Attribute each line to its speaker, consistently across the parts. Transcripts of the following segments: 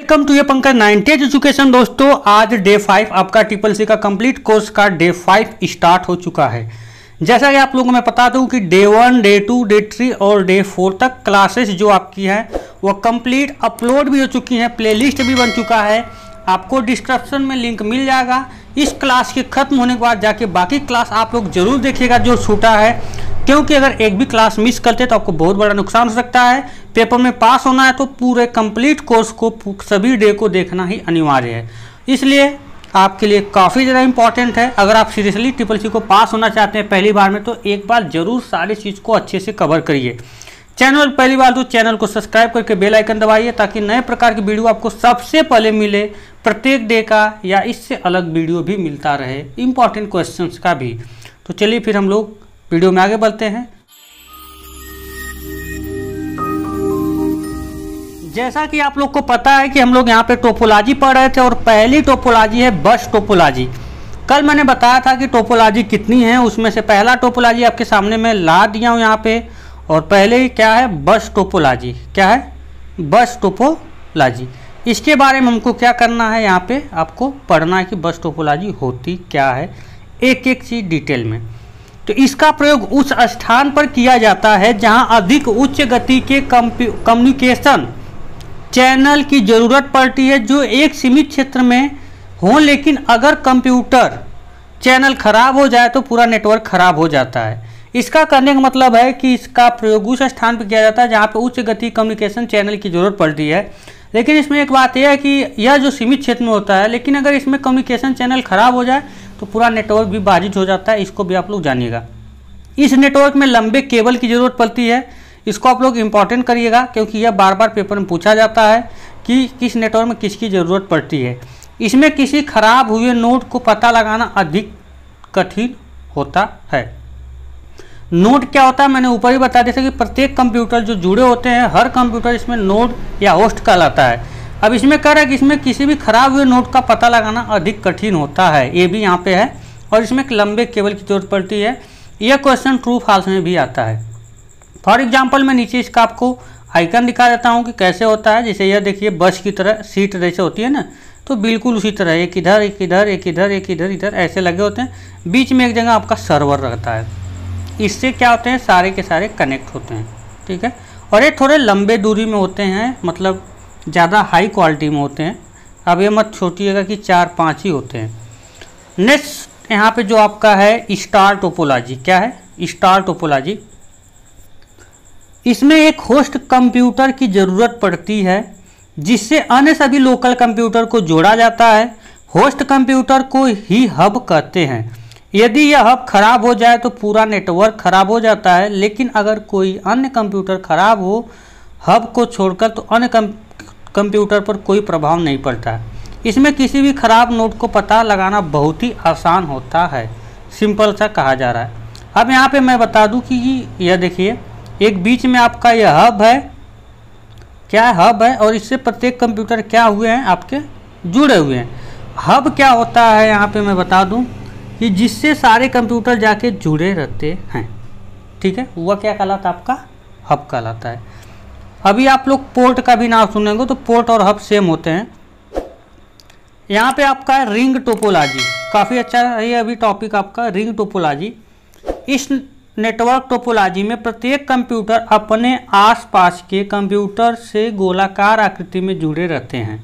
Speaker 1: Welcome to ये Pankaj 90 education. दोस्तों आज डे 5 आपका ट्रिपल का कंप्लीट कोर्स का डे 5 स्टार्ट हो चुका है। जैसा कि आप लोगों को मैं बता दूं कि डे 1, डे 2, डे 3 और डे 4 तक क्लासेस जो आपकी हैं वो कंप्लीट अपलोड भी हो चुकी हैं, प्लेलिस्ट भी बन चुका है। आपको डिस्क्रिप्शन में लिंक मिल जाएगा। इस क्लास के खत्म होने के बाद जाके बाकी क्लास आप लोग जरूर देखिएगा जो छूटा है, क्योंकि अगर एक भी क्लास मिस करते तो आपको बहुत बड़ा नुकसान हो सकता है। पेपर में पास होना है तो पूरे कंप्लीट कोर्स को सभी डे को देखना ही अनिवार्य है, इसलिए आपके लिए काफ़ी ज़्यादा इंपॉर्टेंट है। अगर आप सीरियसली ट्रिपल सी को पास होना चाहते हैं पहली बार में तो एक बार जरूर सारी चीज़ को अच्छे से कवर करिए। चैनल पहली बार तो चैनल को सब्सक्राइब करके बेल आइकन दबाइए ताकि नए प्रकार की वीडियो आपको सबसे पहले मिले। प्रत्येक डे का या इससे अलग वीडियो भी मिलता रहे, इंपॉर्टेंट क्वेश्चंस का भी। तो चलिए फिर हम लोग वीडियो में आगे बढ़ते हैं। जैसा कि आप लोग को पता है कि हम लोग यहाँ पे टोपोलॉजी पढ़ रहे थे और पहली टोपोलॉजी है बस टोपोलॉजी। कल मैंने बताया था कि टोपोलॉजी कितनी है, उसमें से पहला टोपोलॉजी आपके सामने मैं ला दिया हूँ यहाँ पे। और पहले ही क्या है, बस टोपोलॉजी। क्या है? बस टोपोलॉजी। इसके बारे में हमको क्या करना है, यहाँ पे आपको पढ़ना है कि बस टोपोलॉजी होती क्या है, एक एक चीज़ डिटेल में। तो इसका प्रयोग उस स्थान पर किया जाता है जहाँ अधिक उच्च गति के कम्युनिकेशन चैनल की ज़रूरत पड़ती है जो एक सीमित क्षेत्र में हो, लेकिन अगर कंप्यूटर चैनल खराब हो जाए तो पूरा नेटवर्क खराब हो जाता है। इसका करने का मतलब है कि इसका प्रयोग उस स्थान पर किया जाता है जहाँ पे उच्च गति कम्युनिकेशन चैनल की ज़रूरत पड़ती है। लेकिन इसमें एक बात यह है कि यह जो सीमित क्षेत्र में होता है, लेकिन अगर इसमें कम्युनिकेशन चैनल खराब हो जाए तो पूरा नेटवर्क भी बाधित हो जाता है। इसको भी आप लोग जानिएगा। इस नेटवर्क में लंबे केबल की ज़रूरत पड़ती है। इसको आप लोग इंपॉर्टेंट करिएगा क्योंकि यह बार बार पेपर में पूछा जाता है कि किस नेटवर्क में किसकी ज़रूरत पड़ती है। इसमें किसी खराब हुए नोड को पता लगाना अधिक कठिन होता है। नोड क्या होता है मैंने ऊपर ही बता दिया था कि प्रत्येक कंप्यूटर जो जुड़े होते हैं, हर कंप्यूटर इसमें नोड या होस्ट कहलाता है। अब इसमें कह रहा है कि इसमें किसी भी खराब हुए नोड का पता लगाना अधिक कठिन होता है, ये भी यहाँ पे है। और इसमें एक लंबे केबल की जरूरत पड़ती है। यह क्वेश्चन ट्रू फॉल्स में भी आता है। फॉर एग्जाम्पल मैं नीचे इसका आपको आइकन दिखा देता हूँ कि कैसे होता है। जैसे यह देखिए बस की तरह सीट जैसे होती है ना, तो बिल्कुल उसी तरह एक इधर एक इधर एक इधर एक इधर इधर ऐसे लगे होते हैं। बीच में एक जगह आपका सर्वर रहता है। इससे क्या होते हैं, सारे के सारे कनेक्ट होते हैं, ठीक है। और ये थोड़े लंबे दूरी में होते हैं, मतलब ज़्यादा हाई क्वालिटी में होते हैं। अब ये मत सोचिएगा कि 4-5 ही होते हैं। नेक्स्ट यहाँ पे जो आपका है स्टार टोपोलॉजी। क्या है? Star topology. इसमें एक होस्ट कंप्यूटर की ज़रूरत पड़ती है जिससे अन्य सभी लोकल कंप्यूटर को जोड़ा जाता है। होस्ट कंप्यूटर को ही हब कहते हैं। यदि यह हब खराब हो जाए तो पूरा नेटवर्क खराब हो जाता है, लेकिन अगर कोई अन्य कंप्यूटर खराब हो हब को छोड़कर तो अन्य कंप्यूटर पर कोई प्रभाव नहीं पड़ता। इसमें किसी भी खराब नोड को पता लगाना बहुत ही आसान होता है। सिंपल सा कहा जा रहा है। अब यहाँ पे मैं बता दूँ कि यह देखिए एक बीच में आपका यह हब है। क्या हब है? और इससे प्रत्येक कंप्यूटर क्या हुए हैं, आपके जुड़े हुए हैं। हब क्या होता है यहाँ पे मैं बता दूँ कि जिससे सारे कंप्यूटर जाके जुड़े रहते हैं, ठीक है। वह क्या कहलाता है? आपका हब कहलाता है। अभी आप लोग पोर्ट का भी नाम सुनेंगे तो पोर्ट और हब सेम होते हैं। यहाँ पे आपका है रिंग टोपोलॉजी। काफ़ी अच्छा है अभी टॉपिक आपका रिंग टोपोलॉजी। इस नेटवर्क टोपोलॉजी में प्रत्येक कंप्यूटर अपने आसपास के कंप्यूटर से गोलाकार आकृति में जुड़े रहते हैं।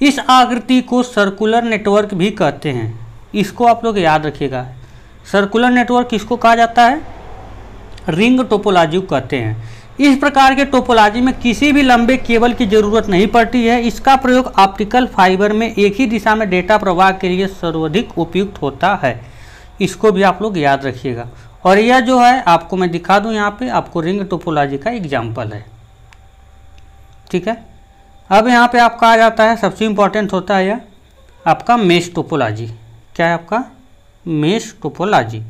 Speaker 1: इस आकृति को सर्कुलर नेटवर्क भी कहते हैं। इसको आप लोग याद रखिएगा। सर्कुलर नेटवर्क किसको कहा जाता है? रिंग टोपोलॉजी कहते हैं। इस प्रकार के टोपोलॉजी में किसी भी लंबे केबल की ज़रूरत नहीं पड़ती है। इसका प्रयोग ऑप्टिकल फाइबर में एक ही दिशा में डेटा प्रवाह के लिए सर्वाधिक उपयुक्त होता है। इसको भी आप लोग याद रखिएगा। और यह जो है आपको मैं दिखा दूं, यहाँ पे आपको रिंग टोपोलॉजी का एग्जाम्पल है, ठीक है। अब यहाँ पे आपका आ जाता है, सबसे इम्पोर्टेंट होता है यह आपका मेश टोपोलॉजी। क्या है? आपका मेश टोपोलॉजी,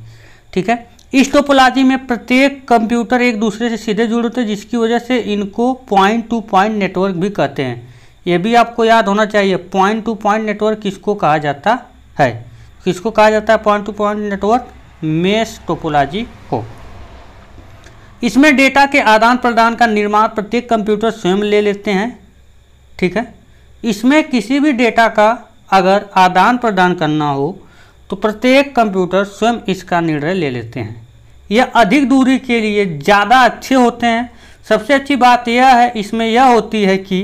Speaker 1: ठीक है। इस टोपोलॉजी में प्रत्येक कंप्यूटर एक दूसरे से सीधे जुड़े होते हैं, जिसकी वजह से इनको पॉइंट टू पॉइंट नेटवर्क भी कहते हैं। ये भी आपको याद होना चाहिए। पॉइंट टू पॉइंट नेटवर्क किसको कहा जाता है? किसको कहा जाता है point two point network? Mesh topology को। इसमें डेटा के आदान प्रदान का निर्माण प्रत्येक कंप्यूटर स्वयं ले लेते हैं, ठीक है। इसमें किसी भी डेटा का अगर आदान प्रदान करना हो तो प्रत्येक कंप्यूटर स्वयं इसका निर्णय ले लेते हैं। यह अधिक दूरी के लिए ज़्यादा अच्छे होते हैं। सबसे अच्छी बात यह है इसमें यह होती है कि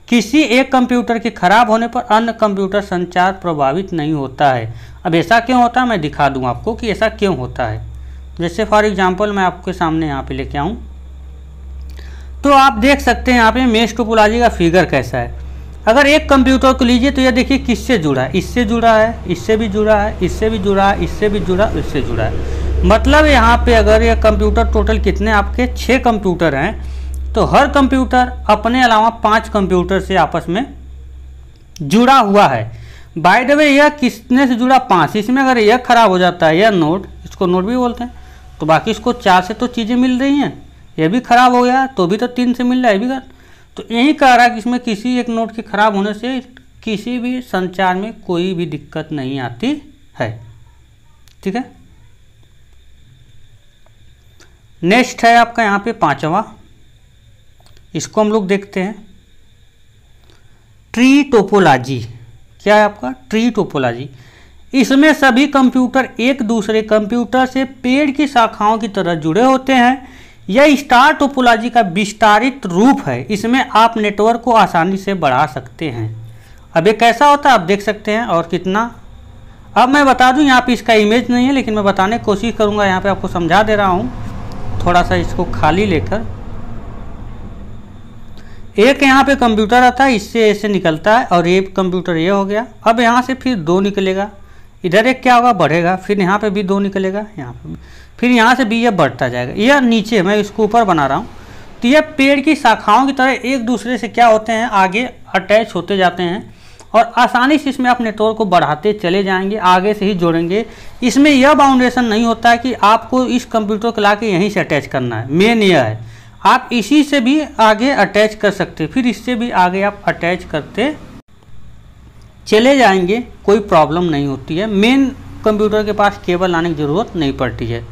Speaker 1: किसी एक कंप्यूटर के खराब होने पर अन्य कंप्यूटर संचार प्रभावित नहीं होता है। अब ऐसा क्यों होता है मैं दिखा दूं आपको कि ऐसा क्यों होता है। जैसे फॉर एग्जांपल मैं आपके सामने यहाँ पे लेके आऊँ तो आप देख सकते हैं यहाँ पे मेश टोपोलॉजी का फिगर कैसा है। अगर एक कंप्यूटर को लीजिए तो यह देखिए किससे जुड़ा है, इससे जुड़ा है, इससे भी जुड़ा है, इससे भी जुड़ा है, इससे भी जुड़ा है, इससे जुड़ा है। मतलब यहाँ पे अगर यह कंप्यूटर टोटल कितने आपके 6 कंप्यूटर हैं तो हर कंप्यूटर अपने अलावा 5 कंप्यूटर से आपस में जुड़ा हुआ है। बाय द वे यह किसने से जुड़ा 5। इसमें अगर यह खराब हो जाता है, यह नोड, इसको नोड भी बोलते हैं, तो बाकी इसको 4 से तो चीज़ें मिल रही हैं। यह भी खराब हो गया तो भी तो 3 से मिल रहा है भी। तो यही कह रहा है कि इसमें किसी एक नोड के खराब होने से किसी भी संचार में कोई भी दिक्कत नहीं आती है। ठीक है। नेक्स्ट है आपका यहाँ पे 5वां, इसको हम लोग देखते हैं ट्री टोपोलॉजी। क्या है आपका ट्री टोपोलॉजी। इसमें सभी कंप्यूटर एक दूसरे कंप्यूटर से पेड़ की शाखाओं की तरह जुड़े होते हैं। यह स्टार टोपोलॉजी का विस्तारित रूप है। इसमें आप नेटवर्क को आसानी से बढ़ा सकते हैं। अब ये कैसा होता है आप देख सकते हैं और कितना। अब मैं बता दूं यहाँ पे इसका इमेज नहीं है लेकिन मैं बताने की कोशिश करूँगा। यहाँ पे आपको समझा दे रहा हूँ थोड़ा सा इसको खाली लेकर। एक यहाँ पे कंप्यूटर आता है, इससे ऐसे निकलता है और एक कंप्यूटर ये हो गया। अब यहाँ से फिर 2 निकलेगा, इधर एक क्या होगा बढ़ेगा, फिर यहाँ पे भी 2 निकलेगा, यहाँ पे फिर यहाँ से भी यह बढ़ता जाएगा। यह नीचे मैं इसको ऊपर बना रहा हूँ तो यह पेड़ की शाखाओं की तरह एक दूसरे से क्या होते हैं आगे अटैच होते जाते हैं और आसानी से इसमें आप नेटवर्क को बढ़ाते चले जाएंगे, आगे से ही जोड़ेंगे। इसमें यह बाउंडेशन नहीं होता है कि आपको इस कंप्यूटर को ला के यहीं से अटैच करना है। मेन यह है आप इसी से भी आगे अटैच कर सकते, फिर इससे भी आगे आप अटैच करते चले जाएंगे, कोई प्रॉब्लम नहीं होती है। मेन कंप्यूटर के पास केबल लाने की ज़रूरत नहीं पड़ती है।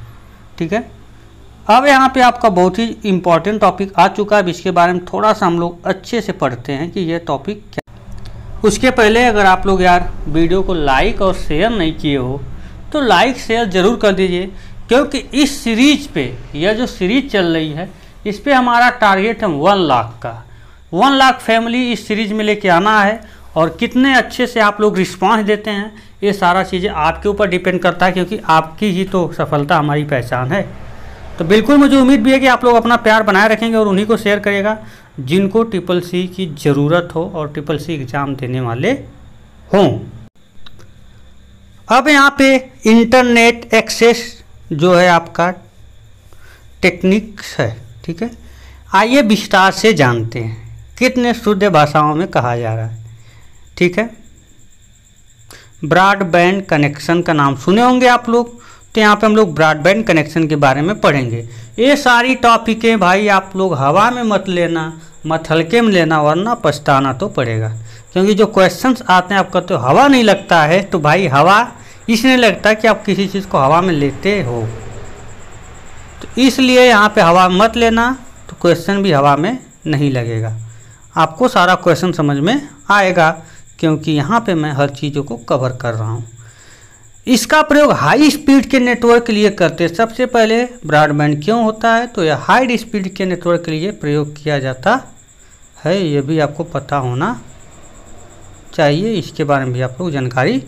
Speaker 1: ठीक है। अब यहाँ पे आपका बहुत ही इम्पोर्टेंट टॉपिक आ चुका है। अब इसके बारे में थोड़ा सा हम लोग अच्छे से पढ़ते हैं कि यह टॉपिक क्या। उसके पहले अगर आप लोग यार वीडियो को लाइक और शेयर नहीं किए हो तो लाइक शेयर ज़रूर कर दीजिए, क्योंकि इस सीरीज पे यह जो सीरीज चल रही है इस पे हमारा टारगेट है 1 लाख का। 1 लाख फैमिली इस सीरीज में लेके आना है और कितने अच्छे से आप लोग रिस्पांस देते हैं ये सारा चीज़ें आपके ऊपर डिपेंड करता है, क्योंकि आपकी ही तो सफलता हमारी पहचान है। तो बिल्कुल मुझे उम्मीद भी है कि आप लोग अपना प्यार बनाए रखेंगे और उन्हीं को शेयर करिएगा जिनको CCC की ज़रूरत हो और CCC एग्ज़ाम देने वाले हों। अब यहाँ पे इंटरनेट एक्सेस जो है आपका टेक्निक्स है। ठीक है। आइए विस्तार से जानते हैं कितने शुद्ध भाषाओं में कहा जा रहा है। ठीक है। ब्रॉडबैंड कनेक्शन का नाम सुने होंगे आप लोग, तो यहाँ पे हम लोग ब्रॉडबैंड कनेक्शन के बारे में पढ़ेंगे। ये सारी टॉपिकें भाई आप लोग हवा में मत लेना, मत हल्के में लेना, वरना पछताना तो पड़ेगा। क्योंकि जो क्वेश्चंस आते हैं आपका तो हवा नहीं लगता है, तो भाई हवा इसलिए लगता है कि आप किसी चीज़ को हवा में लेते हो, तो इसलिए यहाँ पे हवा मत लेना, तो क्वेश्चन भी हवा में नहीं लगेगा। आपको सारा क्वेश्चन समझ में आएगा, क्योंकि यहाँ पे मैं हर चीज़ों को कवर कर रहा हूँ। इसका प्रयोग हाई स्पीड के नेटवर्क के लिए करते हैं। सबसे पहले ब्रॉडबैंड क्यों होता है, तो यह हाई स्पीड के नेटवर्क के लिए प्रयोग किया जाता है। ये भी आपको पता होना चाहिए, इसके बारे में भी आप लोग जानकारी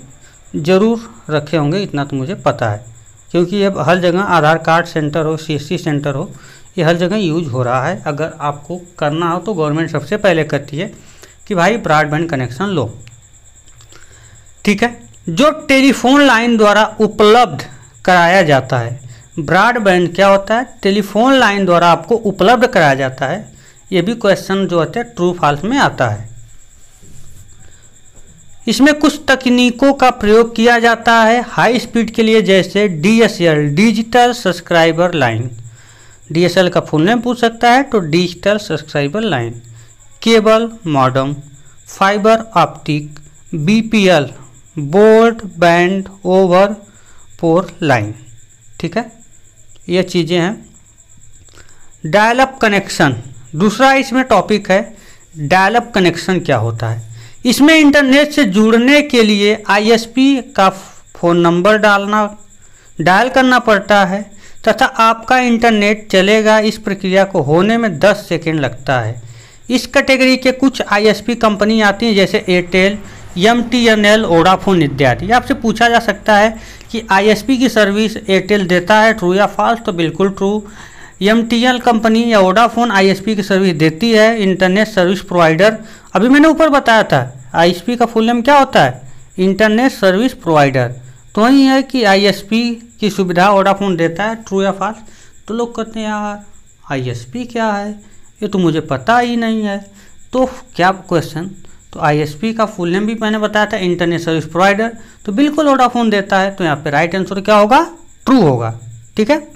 Speaker 1: ज़रूर रखे होंगे, इतना तो मुझे पता है। क्योंकि ये हर जगह आधार कार्ड सेंटर हो, CSC सेंटर हो, ये हर जगह यूज हो रहा है। अगर आपको करना हो तो गवर्नमेंट सबसे पहले कहती है कि भाई ब्रॉडबैंड कनेक्शन लो। ठीक है। जो टेलीफोन लाइन द्वारा उपलब्ध कराया जाता है, ब्रॉडबैंड क्या होता है, टेलीफोन लाइन द्वारा आपको उपलब्ध कराया जाता है। ये भी क्वेश्चन जो होता है ट्रू फॉल्स में आता है। इसमें कुछ तकनीकों का प्रयोग किया जाता है हाई स्पीड के लिए, जैसे DSL digital subscriber line. DSL का फुल नेम पूछ सकता है तो digital subscriber line, cable modem, fibre optic, BPL broadband over power line. ठीक है। ये चीज़ें हैं। डायल अप कनेक्शन दूसरा इसमें टॉपिक है। डायल अप कनेक्शन क्या होता है, इसमें इंटरनेट से जुड़ने के लिए ISP का फ़ोन नंबर डायल करना पड़ता है तथा आपका इंटरनेट चलेगा। इस प्रक्रिया को होने में 10 सेकेंड लगता है। इस कैटेगरी के कुछ ISP कंपनी आती हैं जैसे एयरटेल, MTNL, वोडाफोन इत्यादि। आपसे पूछा जा सकता है कि ISP की सर्विस एयरटेल देता है, ट्रू या फॉल्स? तो बिल्कुल ट्रू। MTNL कंपनी या वोडाफोन ISP की सर्विस देती है, इंटरनेट सर्विस प्रोवाइडर। अभी मैंने ऊपर बताया था ISP का फुल नेम क्या होता है, इंटरनेट सर्विस प्रोवाइडर। तो वही है कि ISP की सुविधा वोडाफोन देता है, ट्रू या फॉल्स? तो लोग कहते हैं यार ISP क्या है, ये तो मुझे पता ही नहीं है। तो क्या क्वेश्चन, तो ISP का फुल नेम भी मैंने बताया था, इंटरनेट सर्विस प्रोवाइडर। तो बिल्कुल वोडाफोन देता है, तो यहाँ पे राइट आंसर क्या होगा, ट्रू होगा। ठीक है,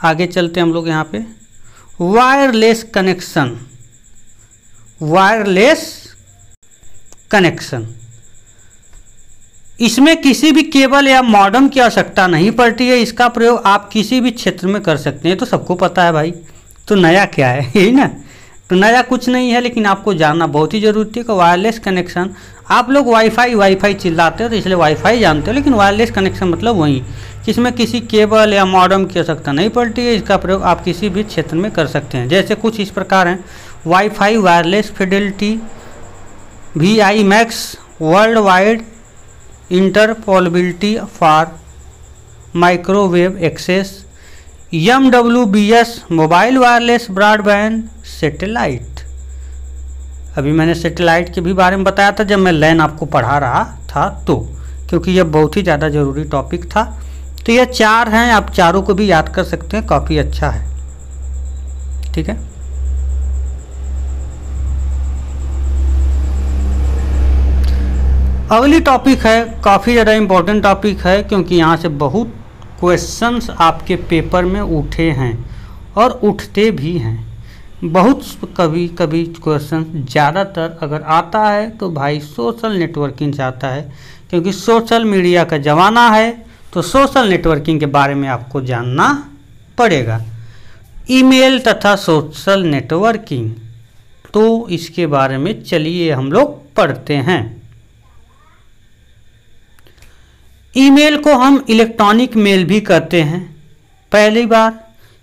Speaker 1: आगे चलते हम लोग यहाँ पे। वायरलेस कनेक्शन, वायरलेस कनेक्शन, इसमें किसी भी केबल या मॉडेम की आवश्यकता नहीं पड़ती है। इसका प्रयोग आप किसी भी क्षेत्र में कर सकते हैं। तो सबको पता है भाई, तो नया क्या है, यही ना। तो नया कुछ नहीं है, लेकिन आपको जानना बहुत ही जरूरी है कि वायरलेस कनेक्शन, आप लोग वाईफाई चिल्लाते हो तो इसलिए वाईफाई जानते हो, लेकिन वायरलेस कनेक्शन मतलब वही जिसमें किसी केबल या मॉडेम की आवश्यकता नहीं पड़ती है। इसका प्रयोग आप किसी भी क्षेत्र में कर सकते हैं। जैसे कुछ इस प्रकार हैं, WiFi wireless fidelity, VIMAX world wide interoperability for microwave access, MWBS mobile wireless broadband satellite. अभी मैंने सैटेलाइट के भी बारे में बताया था जब मैं लैन आपको पढ़ा रहा था, तो क्योंकि यह बहुत ही ज़्यादा ज़रूरी टॉपिक था। तो ये 4 हैं, आप चारों को भी याद कर सकते हैं, काफ़ी अच्छा है। ठीक है, अगली टॉपिक है, काफ़ी ज़्यादा इम्पोर्टेंट टॉपिक है, क्योंकि यहाँ से बहुत क्वेश्चंस आपके पेपर में उठे हैं और उठते भी हैं। बहुत कभी क्वेश्चन ज़्यादातर अगर आता है तो भाई सोशल नेटवर्किंग से आता है, क्योंकि सोशल मीडिया का ज़माना है। तो सोशल नेटवर्किंग के बारे में आपको जानना पड़ेगा, ईमेल तथा सोशल नेटवर्किंग। तो इसके बारे में चलिए हम लोग पढ़ते हैं। ईमेल को हम इलेक्ट्रॉनिक मेल भी कहते हैं। पहली बार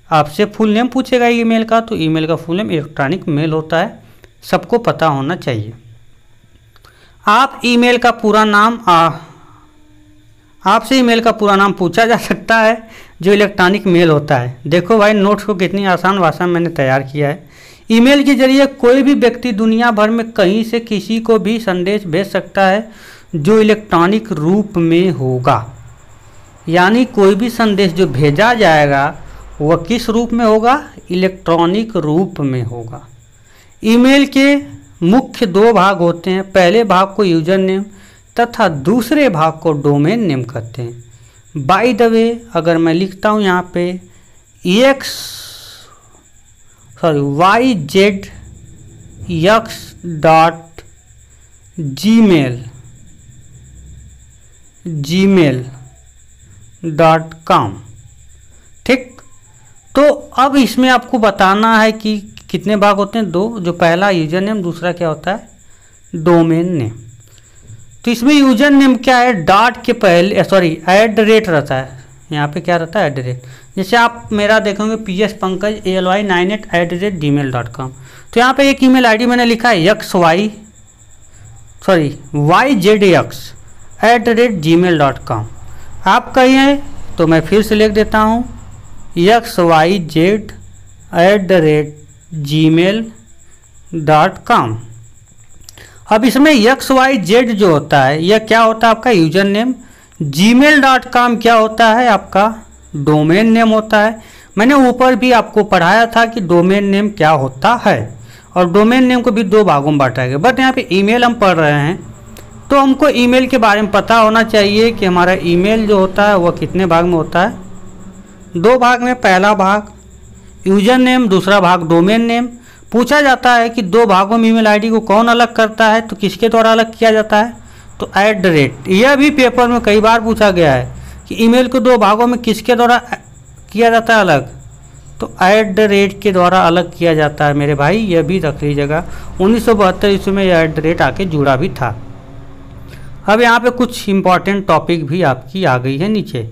Speaker 1: आपसे फुल नेम पूछेगा ईमेल का, तो ईमेल का फुल नेम इलेक्ट्रॉनिक मेल होता है, सबको पता होना चाहिए। आप ईमेल का पूरा नाम आपसे ईमेल का पूरा नाम पूछा जा सकता है जो इलेक्ट्रॉनिक मेल होता है। देखो भाई, नोट्स को कितनी आसान भाषा में मैंने तैयार किया है। ईमेल के जरिए कोई भी व्यक्ति दुनिया भर में कहीं से किसी को भी संदेश भेज सकता है जो इलेक्ट्रॉनिक रूप में होगा। यानी कोई भी संदेश जो भेजा जाएगा वह किस रूप में होगा, इलेक्ट्रॉनिक रूप में होगा। ईमेल के मुख्य 2 भाग होते हैं। पहले भाग को यूजर नेम तथा दूसरे भाग को डोमेन नेम कहते हैं। बाय द वे, अगर मैं लिखता हूँ यहाँ पे yzx.gmail.com, ठीक। तो अब इसमें आपको बताना है कि कितने भाग होते हैं, 2। जो पहला यूजर नेम, दूसरा क्या होता है, डोमेन नेम। तो इसमें यूजर नेम क्या है, डॉट के पहले @ रहता है। यहाँ पे क्या रहता है, @ जैसे आप मेरा देखेंगे pspankaj@ly98@gmail.com। तो यहाँ पे एक ईमेल आईडी मैंने लिखा है yzx@gmail.com। आप कहिए तो मैं फिर से लिख देता हूँ xyz@gmail.com। अब इसमें XYZ जो होता है यह क्या होता है, आपका यूजर नेम। gmail.com क्या होता है, आपका डोमेन नेम होता है। मैंने ऊपर भी आपको पढ़ाया था कि डोमेन नेम क्या होता है, और डोमेन नेम को भी 2 भागों में बांटा गया। बट यहाँ पे ईमेल हम पढ़ रहे हैं, तो हमको ईमेल के बारे में पता होना चाहिए कि हमारा ईमेल जो होता है वह कितने भाग में होता है, 2 भाग में। पहला भाग यूजर नेम, दूसरा भाग डोमेन नेम। पूछा जाता है कि 2 भागों में ईमेल आईडी को कौन अलग करता है, तो किसके द्वारा अलग किया जाता है, तो @ यह भी पेपर में कई बार पूछा गया है कि ईमेल को 2 भागों में किसके द्वारा किया जाता है अलग, तो @ के द्वारा अलग किया जाता है मेरे भाई, यह भी रख लीजिएगा। 1972 ईस्वी में यह @ आके जुड़ा भी था। अब यहाँ पे कुछ इम्पॉर्टेंट टॉपिक भी आपकी आ गई है नीचे,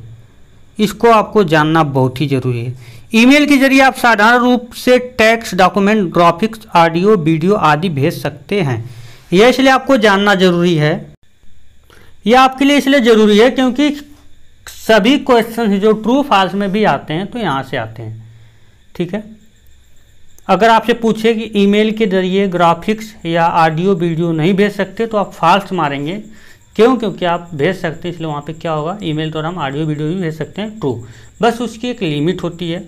Speaker 1: इसको आपको जानना बहुत ही जरूरी है। ईमेल के जरिए आप साधारण रूप से text, document, graphics, audio, video आदि भेज सकते हैं। यह इसलिए आपको जानना जरूरी है, यह आपके लिए इसलिए जरूरी है क्योंकि सभी क्वेश्चन जो ट्रू फॉल्स में भी आते हैं तो यहाँ से आते हैं, ठीक है। अगर आपसे पूछे कि ईमेल के जरिए ग्राफिक्स या ऑडियो वीडियो नहीं भेज सकते तो आप फॉल्स मारेंगे, क्यों? क्योंकि आप भेज सकते हैं, इसलिए वहाँ पे क्या होगा, ईमेल द्वारा हम ऑडियो वीडियो भी भेज सकते हैं, ट्रू। बस उसकी एक लिमिट होती है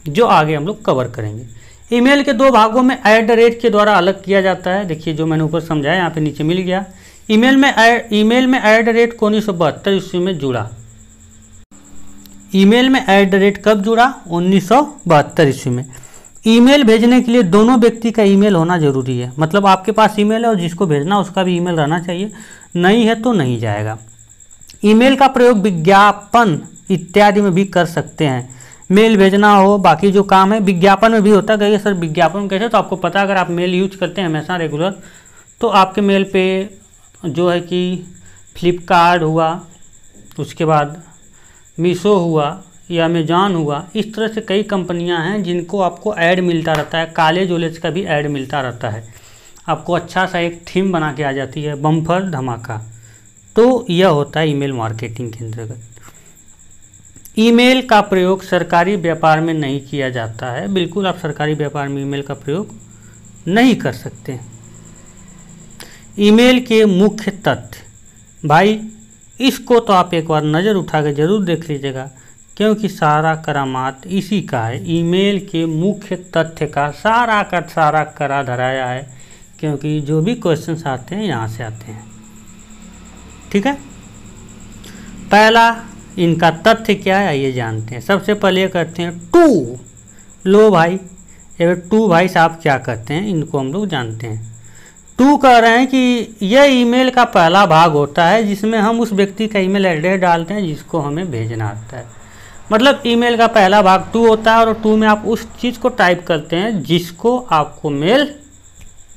Speaker 1: जो आगे हम लोग कवर करेंगे। ईमेल के दो भागों में @ के द्वारा अलग किया जाता है। देखिए जो मैंने ऊपर समझाया यहाँ पे नीचे मिल गया। ईमेल में @ को 1972 ईस्वी में जुड़ा। ईमेल में @ कब जुड़ा? 1972 ईस्वी में। ईमेल भेजने के लिए दोनों व्यक्ति का ईमेल होना जरूरी है, मतलब आपके पास ईमेल है और जिसको भेजना उसका भी ईमेल रहना चाहिए, नहीं है तो नहीं जाएगा। ईमेल का प्रयोग विज्ञापन इत्यादि में भी कर सकते हैं। मेल भेजना हो, बाकी जो काम है विज्ञापन में भी होता है। कहिए सर विज्ञापन कैसे? तो आपको पता है, अगर आप मेल यूज करते हैं हमेशा रेगुलर, तो आपके मेल पे जो है कि फ्लिपकार्ट हुआ, उसके बाद मीशो हुआ या अमेजॉन हुआ, इस तरह से कई कंपनियां हैं जिनको आपको ऐड मिलता रहता है। कॉलेज वॉलेज का भी ऐड मिलता रहता है, आपको अच्छा सा एक थीम बना के आ जाती है, बम्पर धमाका। तो यह होता है ईमेल मार्केटिंग के अंतर्गत। ईमेल का प्रयोग सरकारी व्यापार में नहीं किया जाता है, बिल्कुल आप सरकारी व्यापार में ईमेल का प्रयोग नहीं कर सकते। ईमेल के मुख्य तथ्य, भाई इसको तो आप एक बार नज़र उठा के जरूर देख लीजिएगा, क्योंकि सारा करामात इसी का है। ईमेल के मुख्य तथ्य का सारा का सारा करा धराया है, क्योंकि जो भी क्वेश्चंस आते हैं यहाँ से आते हैं, ठीक है। पहला इनका तथ्य क्या है ये जानते हैं। सबसे पहले करते हैं टू। लो भाई, ये टू भाई साहब क्या करते हैं इनको हम लोग जानते हैं। टू कह रहे हैं कि यह ईमेल का पहला भाग होता है जिसमें हम उस व्यक्ति का ईमेल एड्रेस डालते हैं जिसको हमें भेजना आता है। मतलब ईमेल का पहला भाग टू होता है और टू में आप उस चीज़ को टाइप करते हैं जिसको आपको मेल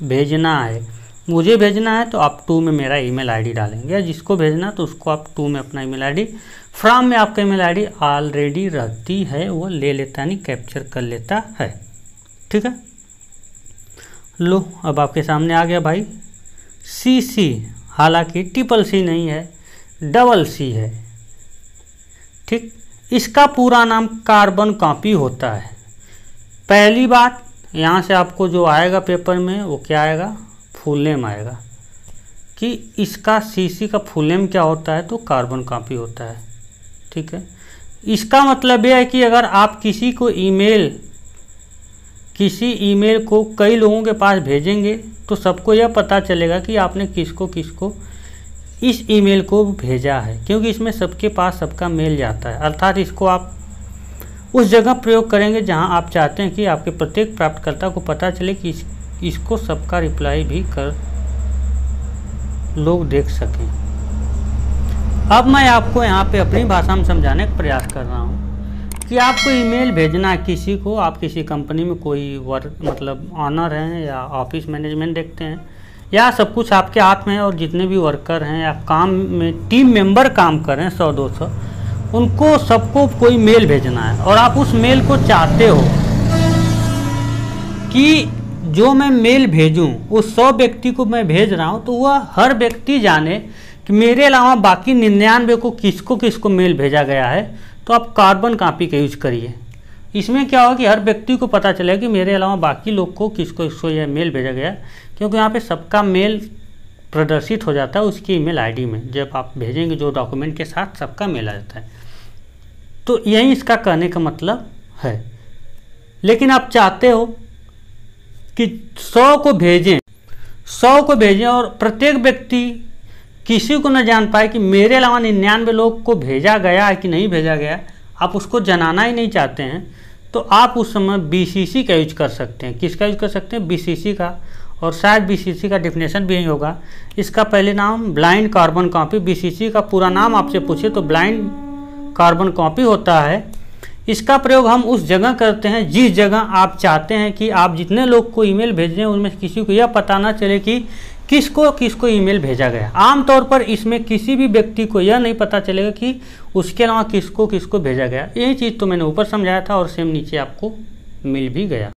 Speaker 1: भेजना है। मुझे भेजना है तो आप टू में मेरा ईमेल आईडी डालेंगे, जिसको भेजना तो उसको आप टू में अपना ईमेल आईडी, फ्रॉम में आपका ईमेल आईडी ऑलरेडी रहती है, वो ले लेता है, नहीं कैप्चर कर लेता है, ठीक है। लो अब आपके सामने आ गया भाई CC, हालांकि CCC नहीं है, CC है, ठीक। इसका पूरा नाम कार्बन कॉपी होता है। पहली बात यहाँ से आपको जो आएगा पेपर में वो क्या आएगा, फुल नेम आएगा कि इसका CC का फुल नेम क्या होता है, तो कार्बन कॉपी होता है, ठीक है। इसका मतलब यह है कि अगर आप किसी ईमेल को कई लोगों के पास भेजेंगे तो सबको यह पता चलेगा कि आपने किसको किसको इस ईमेल को भेजा है, क्योंकि इसमें सबके पास सबका मेल जाता है। अर्थात इसको आप उस जगह प्रयोग करेंगे जहां आप चाहते हैं कि आपके प्रत्येक प्राप्तकर्ता को पता चले कि इसको सबका रिप्लाई भी कर लोग देख सकें। अब मैं आपको यहाँ पे अपनी भाषा में समझाने का प्रयास कर रहा हूँ कि आपको ईमेल भेजना है किसी को, आप किसी कंपनी में कोई मतलब ऑनर हैं या ऑफिस मैनेजमेंट देखते हैं, या सब कुछ आपके हाथ में है और जितने भी वर्कर हैं या काम में टीम मेंबर काम कर रहे हैं 100-200, उनको सबको कोई मेल भेजना है और आप उस मेल को चाहते हो कि जो मैं मेल भेजूं उस 100 व्यक्ति को मैं भेज रहा हूं तो वह हर व्यक्ति जाने कि मेरे अलावा बाकी 99 को किसको किसको मेल भेजा गया है, तो आप कार्बन कॉपी का यूज करिए। इसमें क्या होगा कि हर व्यक्ति को पता चलेगा कि मेरे अलावा बाकी लोग को किसको किसको यह मेल भेजा गया, क्योंकि यहाँ पे सबका मेल प्रदर्शित हो जाता है उसकी ईमेल आईडी में। जब आप भेजेंगे जो डॉक्यूमेंट के साथ सबका मेल आ जाता है, तो यही इसका कहने का मतलब है। लेकिन आप चाहते हो कि 100 को भेजें और प्रत्येक व्यक्ति किसी को न जान पाए कि मेरे अलावा 99 लोग को भेजा गया है कि नहीं भेजा गया, आप उसको जनाना ही नहीं चाहते हैं, तो आप उस समय BCC का यूज कर सकते हैं। किसका यूज कर सकते हैं? BCC का। और शायद BCC का डेफिनेशन भी यही होगा। इसका पहले नाम ब्लाइंड कार्बन कॉपी, BCC का पूरा नाम आपसे पूछे तो ब्लाइंड कार्बन कॉपी होता है इसका प्रयोग हम उस जगह करते हैं जिस जगह आप चाहते हैं कि आप जितने लोग को ईमेल भेज रहे हैं उनमें किसी को यह पता ना चले कि किसको किसको ईमेल भेजा गया। आमतौर पर इसमें किसी भी व्यक्ति को यह नहीं पता चलेगा कि उसके अलावा किसको किसको भेजा गया। यही चीज़ तो मैंने ऊपर समझाया था और सेम नीचे आपको मिल भी गया।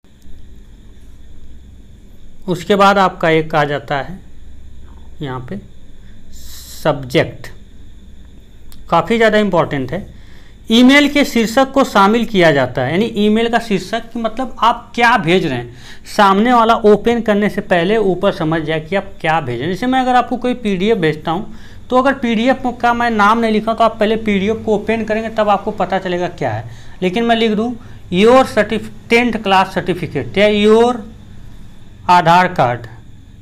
Speaker 1: उसके बाद आपका एक आ जाता है यहाँ पे सब्जेक्ट, काफ़ी ज़्यादा इम्पॉर्टेंट है। ईमेल के शीर्षक को शामिल किया जाता है, यानी ईमेल का शीर्षक कि मतलब आप क्या भेज रहे हैं, सामने वाला ओपन करने से पहले ऊपर समझ जाए कि आप क्या भेज रहे हैं। जैसे मैं अगर आपको कोई पीडीएफ भेजता हूं तो अगर पीडीएफ का मैं नाम नहीं लिखा तो आप पहले पीडीएफ को ओपन करेंगे तब आपको पता चलेगा क्या है। लेकिन मैं लिख दूँ योर 10th क्लास सर्टिफिकेट या योर आधार कार्ड,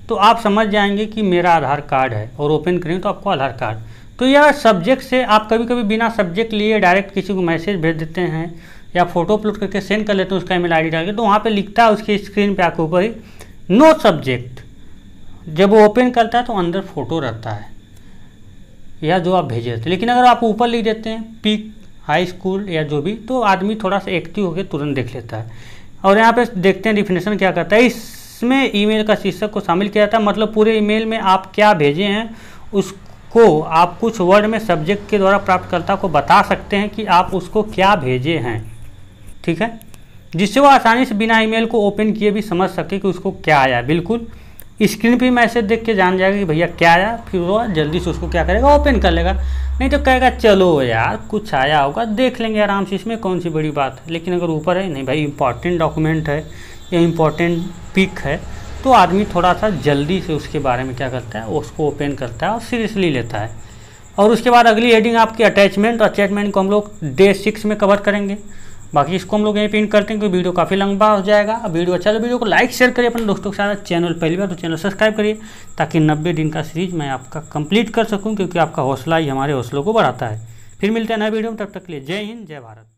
Speaker 1: तो आप समझ जाएंगे कि मेरा आधार कार्ड है, और ओपन करेंगे तो आपको आधार कार्ड। तो यह सब्जेक्ट से आप कभी कभी बिना सब्जेक्ट लिए डायरेक्ट किसी को मैसेज भेज देते हैं या फोटो अपलोड करके सेंड कर लेते हैं उसका ईमेल आईडी डाल के, तो वहाँ पे लिखता है उसकी स्क्रीन पे आके ऊपर ही नो सब्जेक्ट। जब वो ओपन करता है तो अंदर फोटो रहता है या जो आप भेजे थे। लेकिन अगर आप ऊपर लिख देते हैं पीक हाई स्कूल या जो भी, तो आदमी थोड़ा सा एक्टिव होकर तुरंत देख लेता है। और यहाँ पे देखते हैं डिफिनेशन क्या करता है। इसमें ईमेल का शीर्षक को शामिल किया जाता है, मतलब पूरे ईमेल में आप क्या भेजे हैं उसको आप कुछ वर्ड में सब्जेक्ट के द्वारा प्राप्तकर्ता को बता सकते हैं कि आप उसको क्या भेजे हैं, ठीक है, जिससे वो आसानी से बिना ईमेल को ओपन किए भी समझ सके कि उसको क्या आया। बिल्कुल स्क्रीन पे मैसेज देख के जान जाएगा कि भैया क्या आया, फिर वो जल्दी से उसको क्या करेगा, ओपन कर लेगा। नहीं तो कहेगा चलो यार कुछ आया होगा देख लेंगे आराम से, इसमें कौन सी बड़ी बात है। लेकिन अगर ऊपर है नहीं भाई इंपॉर्टेंट डॉक्यूमेंट है या इम्पॉर्टेंट पिक है, तो आदमी थोड़ा सा जल्दी से उसके बारे में क्या करता है, उसको ओपन करता है और सीरियसली लेता है। और उसके बाद अगली हेडिंग आपकी अटैचमेंट, और अटैचमेंट को हम लोग डे 6 में कवर करेंगे। बाकी इसको हम लोग यहीं पिन करते हैं क्योंकि वीडियो काफ़ी लंबा हो जाएगा। अब वीडियो अच्छा तो वीडियो को लाइक शेयर करिए अपने दोस्तों के साथ। चैनल पहली बार तो चैनल सब्सक्राइब करिए ताकि 90 दिन का सीरीज मैं आपका कंप्लीट कर सकूं, क्योंकि आपका हौसला ही हमारे हौसलों को बढ़ाता है। फिर मिलते हैं नए वीडियो में, तब तक के लिए जय हिंद जय भारत।